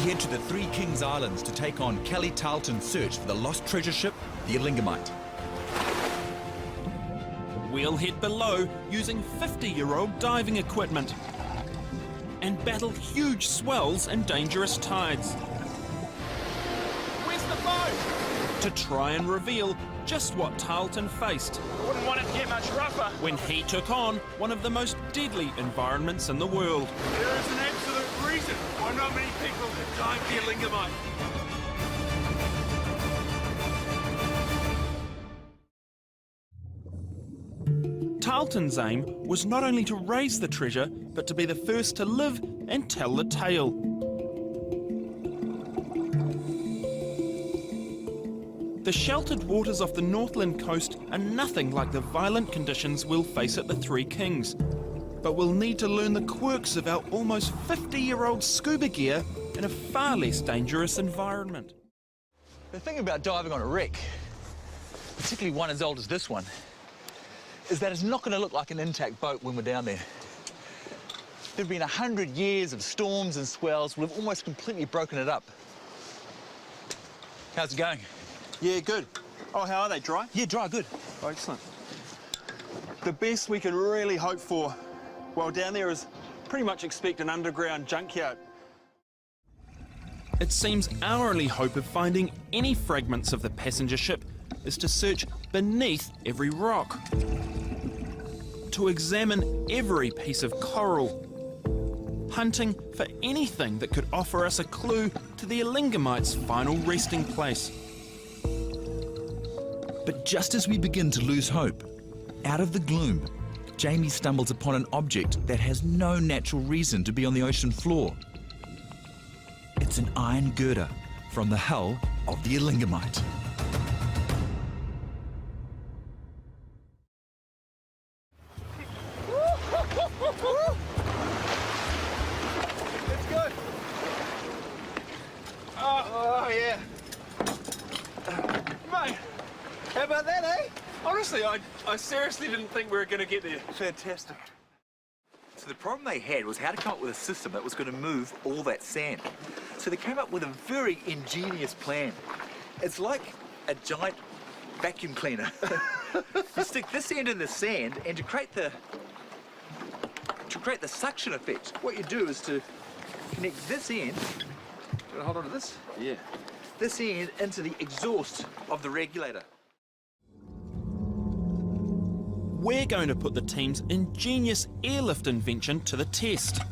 head to the Three Kings Islands to take on Kelly Tarlton's search for the lost treasure ship, the Elingamite. We'll head below using 50-year-old diving equipment and battle huge swells and dangerous tides. Where's the boat? To try and reveal just what Tarlton faced Wouldn't want it to get much rougher. when he took on one of the most deadly environments in the world. There is an absolute reason why not many people have dived the Elingamite. Tarlton's aim was not only to raise the treasure, but to be the first to live and tell the tale. The sheltered waters off the Northland coast are nothing like the violent conditions we'll face at the Three Kings. But we'll need to learn the quirks of our almost 50-year-old scuba gear in a far less dangerous environment. The thing about diving on a wreck, particularly one as old as this one, is that it's not going to look like an intact boat when we're down there. There have been 100 years of storms and swells. We've almost completely broken it up. How's it going? Yeah, good. Oh, how are they? Dry? Yeah, dry, good. Oh, excellent. The best we can really hope for while down there is pretty much expect an underground junkyard. It seems our only hope of finding any fragments of the passenger ship is to search beneath every rock, to examine every piece of coral, hunting for anything that could offer us a clue to the Elingamite's final resting place. But just as we begin to lose hope, out of the gloom, Jamie stumbles upon an object that has no natural reason to be on the ocean floor. It's an iron girder from the hull of the Elingamite. Let's go. Oh yeah. Mate, how about that, eh? Honestly, I seriously didn't think we were going to get there. Fantastic. So the problem they had was how to come up with a system that was going to move all that sand. So they came up with a very ingenious plan. It's like a giant vacuum cleaner. You stick this end in the sand, and to create the suction effect, what you do is to connect this end. Can I hold on to this? Yeah. This end into the exhaust of the regulator. We're going to put the team's ingenious airlift invention to the test.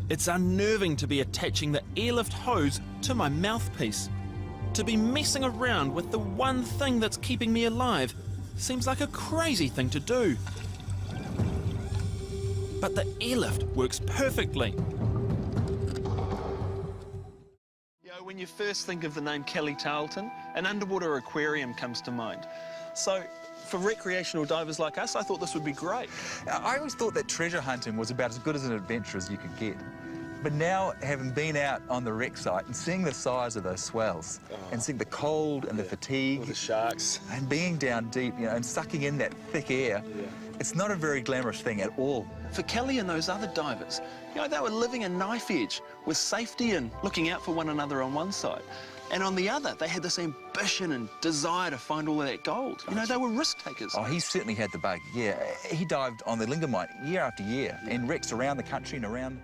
It's unnerving to be attaching the airlift hose to my mouthpiece. To be messing around with the one thing that's keeping me alive seems like a crazy thing to do. But the airlift works perfectly. You know, when you first think of the name Kelly Tarlton, an underwater aquarium comes to mind. So, for recreational divers like us, I thought this would be great. I always thought that treasure hunting was about as good as an adventure as you could get. But now, having been out on the wreck site and seeing the size of those swells, and seeing the cold and the fatigue, All the sharks. and being down deep, you know, and sucking in that thick air, it's not a very glamorous thing at all. For Kelly and those other divers, you know, they were living a knife edge with safety and looking out for one another on one side. And on the other, they had this ambition and desire to find all of that gold. You know, they were risk takers. Oh, he certainly had the bug, yeah. He dived on the Elingamite year after year in wrecks around the country and around